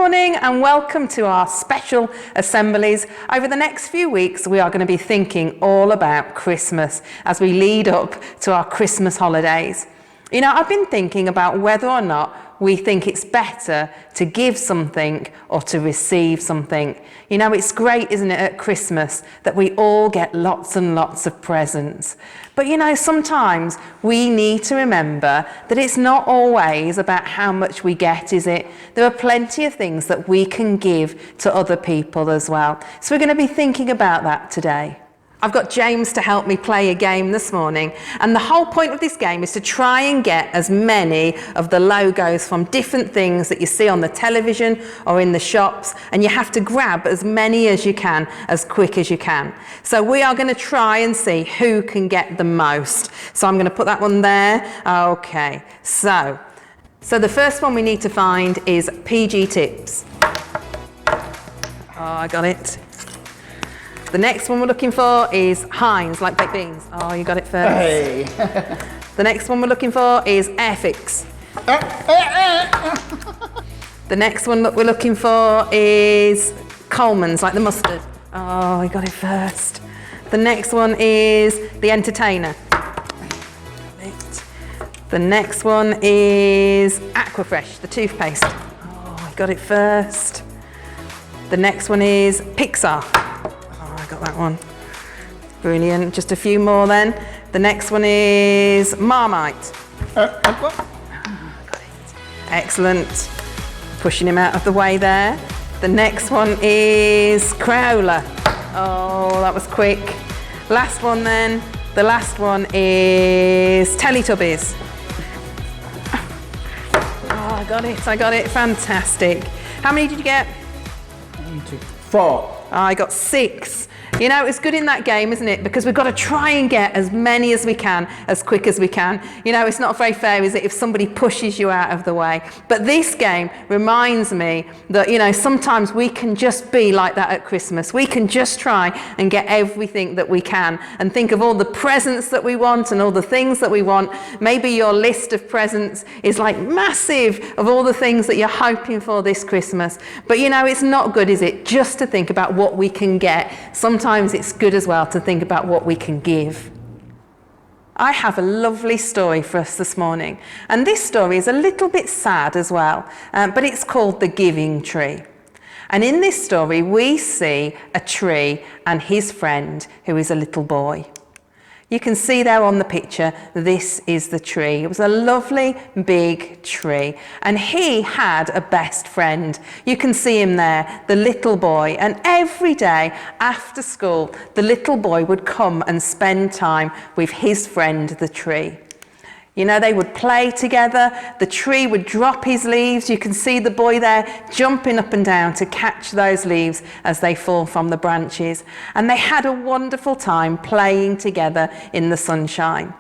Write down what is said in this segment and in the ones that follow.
morning and welcome to our special assemblies. Over the next few weeks we are going to be thinking all about Christmas as we lead up to our Christmas holidays. You know, I've been thinking about whether or not we think it's better to give something or to receive something. You know, it's great, isn't it, at Christmas that we all get lots and lots of presents. But you know, sometimes we need to remember that it's not always about how much we get, is it? There are plenty of things that we can give to other people as well. So we're going to be thinking about that today. I've got James to help me play a game this morning, and the whole point of this game is to try and get as many of the logos from different things that you see on the television or in the shops, and you have to grab as many as you can as quick as you can. So we are going to try and see who can get the most. So I'm going to put that one there. Okay, so the first one we need to find is PG Tips. Oh, I got it. The next one we're looking for is Heinz, like baked beans. Oh, you got it first. Hey. The next one we're looking for is Airfix. The next one that we're looking for is Coleman's, like the mustard. Oh, you got it first. The next one is The Entertainer. The next one is Aquafresh, the toothpaste. Oh, I got it first. The next one is Pixar. I got that one. Brilliant. Just a few more then. The next one is Marmite. What? Got it. Excellent. Pushing him out of the way there. The next one is Crayola. Oh, that was quick. Last one then. The last one is Teletubbies. Oh, I got it. I got it. Fantastic. How many did you get? 1, 2, 4. I got 6. You know, it's good in that game, isn't it? Because we've got to try and get as many as we can, as quick as we can. You know, it's not very fair, is it, if somebody pushes you out of the way? But this game reminds me that, you know, sometimes we can just be like that at Christmas. We can just try and get everything that we can and think of all the presents that we want and all the things that we want. Maybe your list of presents is like massive of all the things that you're hoping for this Christmas. But, you know, it's not good, is it, just to think about what we can get. Sometimes it's good as well to think about what we can give. I have a lovely story for us this morning, and this story is a little bit sad as well, but it's called The Giving Tree. And in this story we see a tree and his friend who is a little boy. You can see there on the picture, this is the tree. It was a lovely big tree, and he had a best friend. You can see him there, the little boy, and every day after school the little boy would come and spend time with his friend the tree. You know, they would play together, the tree would drop his leaves. You can see the boy there jumping up and down to catch those leaves as they fall from the branches. And they had a wonderful time playing together in the sunshine.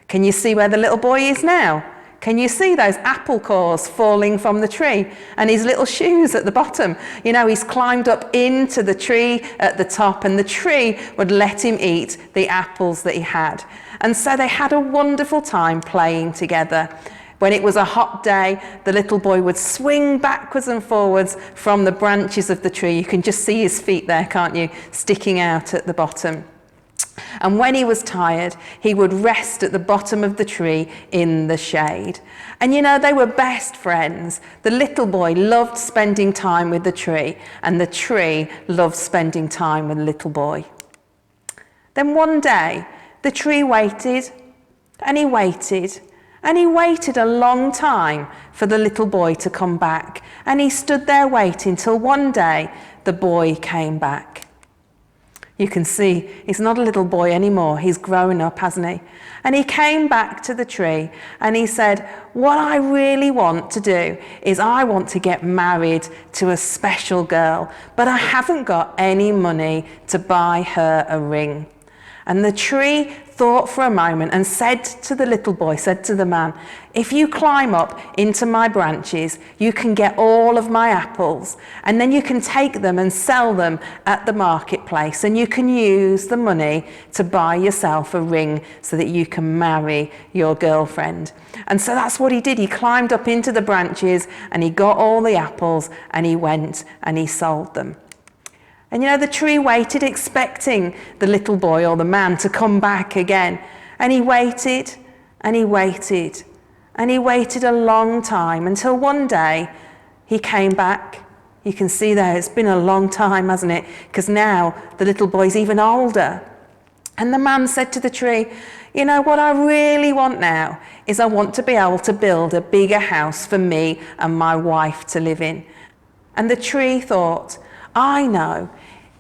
Can you see where the little boy is now? Can you see those apple cores falling from the tree and his little shoes at the bottom? You know, he's climbed up into the tree at the top, and the tree would let him eat the apples that he had. And so they had a wonderful time playing together. When it was a hot day, the little boy would swing backwards and forwards from the branches of the tree. You can just see his feet there, can't you, sticking out at the bottom. And when he was tired, he would rest at the bottom of the tree in the shade. And you know, they were best friends. The little boy loved spending time with the tree, and the tree loved spending time with the little boy. Then one day, the tree waited, and he waited, and he waited a long time for the little boy to come back. And he stood there waiting till one day the boy came back. You can see he's not a little boy anymore. He's grown up, hasn't he? And he came back to the tree and he said, what I really want to do is I want to get married to a special girl, but I haven't got any money to buy her a ring. And the tree thought for a moment and said to the little boy, said to the man, if you climb up into my branches, you can get all of my apples, and then you can take them and sell them at the marketplace, and you can use the money to buy yourself a ring so that you can marry your girlfriend. And so that's what he did. He climbed up into the branches and he got all the apples and he went and he sold them. And the tree waited, expecting the little boy or the man to come back again. And he waited, and he waited, and he waited a long time until one day he came back. You can see there, it's been a long time, hasn't it? Because now the little boy's even older. And the man said to the tree, what I really want now is I want to be able to build a bigger house for me and my wife to live in. And the tree thought, I know,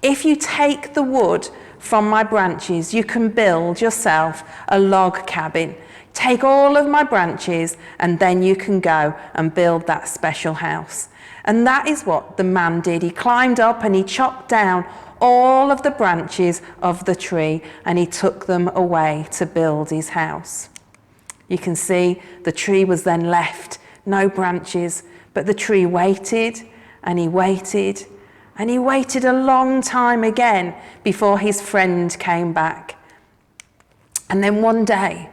if you take the wood from my branches, you can build yourself a log cabin. Take all of my branches and then you can go and build that special house. And that is what the man did. He climbed up and he chopped down all of the branches of the tree and he took them away to build his house. You can see the tree was then left, no branches, but the tree waited and he waited. And he waited a long time again before his friend came back. And then one day,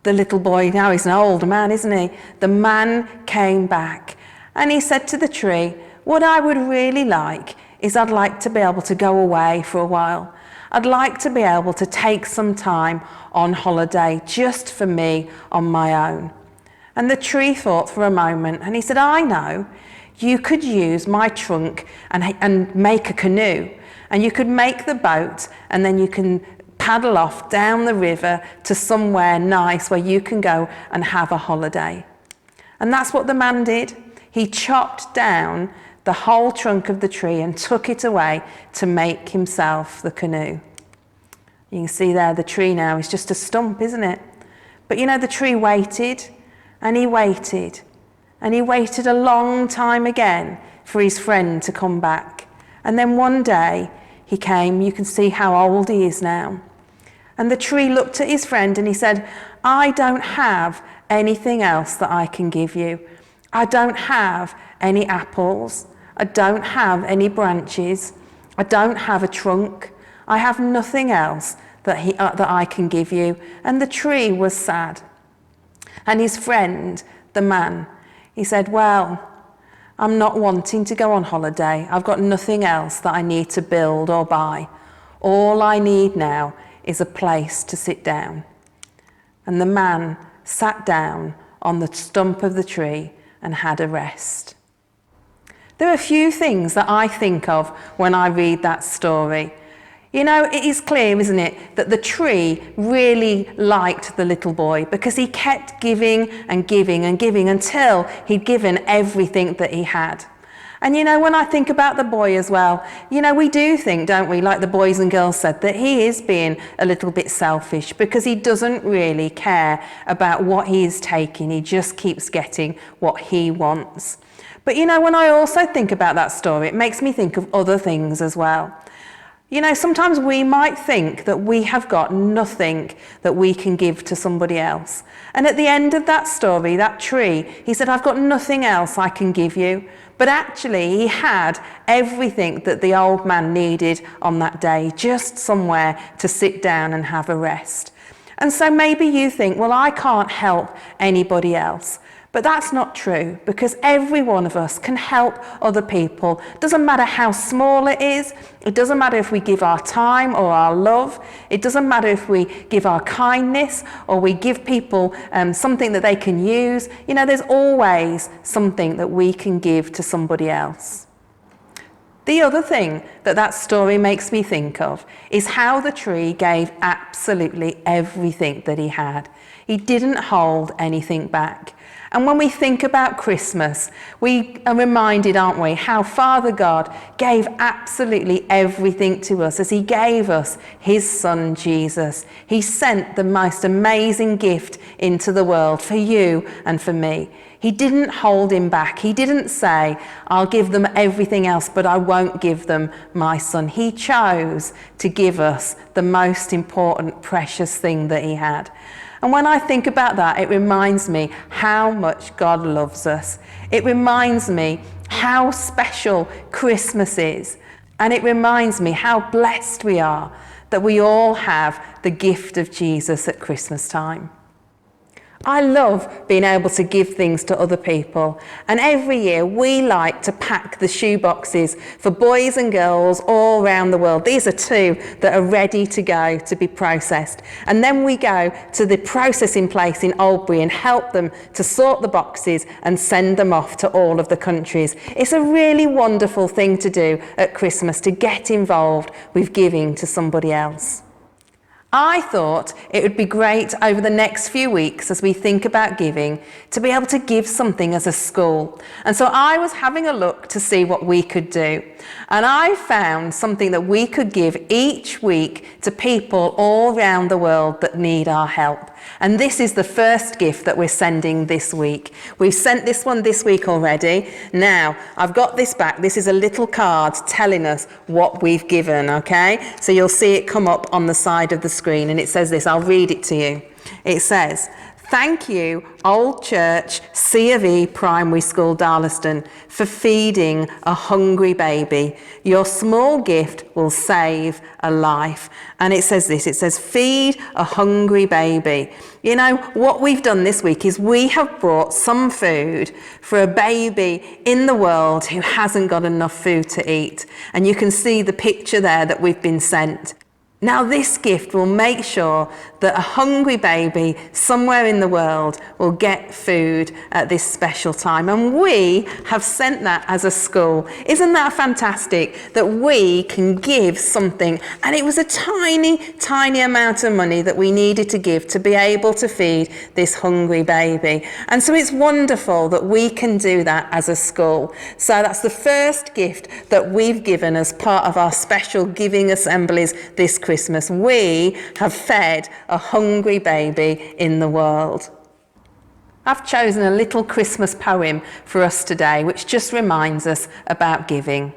the little boy, now he's an old man, isn't he? The man came back and he said to the tree, what I would really like is I'd like to be able to go away for a while. I'd like to be able to take some time on holiday just for me on my own. And the tree thought for a moment and he said, I know. You could use my trunk and make a canoe, and you could make the boat, and then you can paddle off down the river to somewhere nice where you can go and have a holiday. And that's what the man did. He chopped down the whole trunk of the tree and took it away to make himself the canoe. You can see there the tree now is just a stump, isn't it? But the tree waited and he waited. And he waited a long time again for his friend to come back. And then one day he came. You can see how old he is now. And the tree looked at his friend and he said, I don't have anything else that I can give you. I don't have any apples. I don't have any branches. I don't have a trunk. I have nothing else that I can give you. And the tree was sad. And his friend, the man, he said, well, I'm not wanting to go on holiday. I've got nothing else that I need to build or buy. All I need now is a place to sit down. And the man sat down on the stump of the tree and had a rest. There are a few things that I think of when I read that story. It is clear, isn't it, that the tree really liked the little boy because he kept giving and giving and giving until he'd given everything that he had. And when I think about the boy as well, we do think, don't we, like the boys and girls said, that he is being a little bit selfish because he doesn't really care about what he is taking. He just keeps getting what he wants. But when I also think about that story, it makes me think of other things as well. Sometimes we might think that we have got nothing that we can give to somebody else. And at the end of that story, that tree, he said, I've got nothing else I can give you. But actually, he had everything that the old man needed on that day, just somewhere to sit down and have a rest. And so maybe you think, well, I can't help anybody else. But that's not true, because every one of us can help other people. It doesn't matter how small it is. It doesn't matter if we give our time or our love. It doesn't matter if we give our kindness or we give people something that they can use. There's always something that we can give to somebody else. The other thing that story makes me think of is how the tree gave absolutely everything that he had. He didn't hold anything back. And when we think about Christmas, we are reminded, aren't we, how Father God gave absolutely everything to us as he gave us his son, Jesus. He sent the most amazing gift into the world for you and for me. He didn't hold him back. He didn't say, I'll give them everything else, but I won't give them my son. He chose to give us the most important, precious thing that he had. And when I think about that, it reminds me how much God loves us. It reminds me how special Christmas is. And it reminds me how blessed we are that we all have the gift of Jesus at Christmas time. I love being able to give things to other people, and every year we like to pack the shoe boxes for boys and girls all around the world. These are 2 that are ready to go to be processed, and then we go to the processing place in Oldbury and help them to sort the boxes and send them off to all of the countries. It's a really wonderful thing to do at Christmas, to get involved with giving to somebody else. I thought it would be great over the next few weeks as we think about giving to be able to give something as a school. And so I was having a look to see what we could do. And I found something that we could give each week to people all around the world that need our help. And this is the first gift that we're sending this week. We've sent this one this week already. Now, I've got this back. This is a little card telling us what we've given, okay? So you'll see it come up on the side of the screen, and it says this. I'll read it to you. It says, "Thank you, Old Church C of E Primary School, Darlaston, for feeding a hungry baby. Your small gift will save a life." And it says this, it says, feed a hungry baby. You know, what we've done this week is we have brought some food for a baby in the world who hasn't got enough food to eat. And you can see the picture there that we've been sent. Now, this gift will make sure that a hungry baby somewhere in the world will get food at this special time. And we have sent that as a school. Isn't that fantastic that we can give something? And it was a tiny, tiny amount of money that we needed to give to be able to feed this hungry baby. And so it's wonderful that we can do that as a school. So that's the first gift that we've given as part of our special giving assemblies this Christmas. We have fed a hungry baby in the world. I've chosen a little Christmas poem for us today, which just reminds us about giving.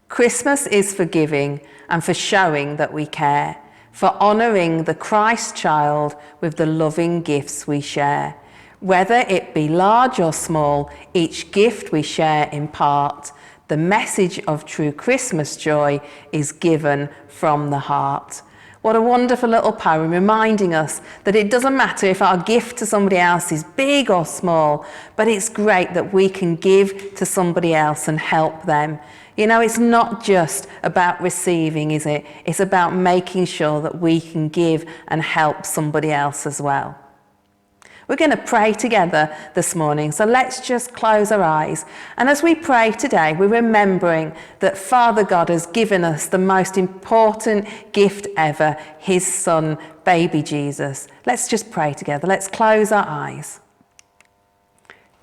Christmas is for giving and for showing that we care, for honouring the Christ child with the loving gifts we share. Whether it be large or small, each gift we share in part. The message of true Christmas joy is given from the heart. What a wonderful little poem reminding us that it doesn't matter if our gift to somebody else is big or small, but it's great that we can give to somebody else and help them. You know, it's not just about receiving, is it? It's about making sure that we can give and help somebody else as well. We're going to pray together this morning, so let's just close our eyes. And as we pray today, we're remembering that Father God has given us the most important gift ever, his son, baby Jesus. Let's just pray together. Let's close our eyes.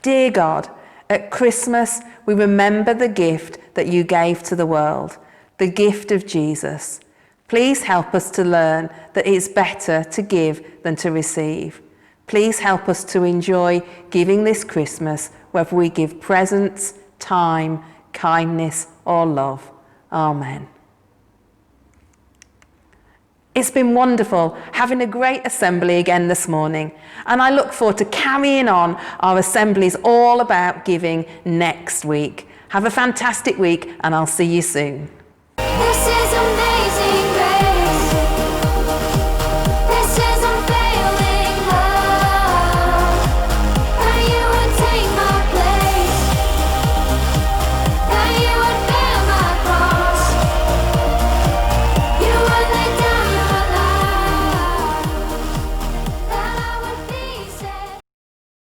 Dear God, at Christmas, we remember the gift that you gave to the world, the gift of Jesus. Please help us to learn that it's better to give than to receive. Please help us to enjoy giving this Christmas, whether we give presents, time, kindness, or love. Amen. It's been wonderful having a great assembly again this morning, and I look forward to carrying on our assemblies all about giving next week. Have a fantastic week, and I'll see you soon.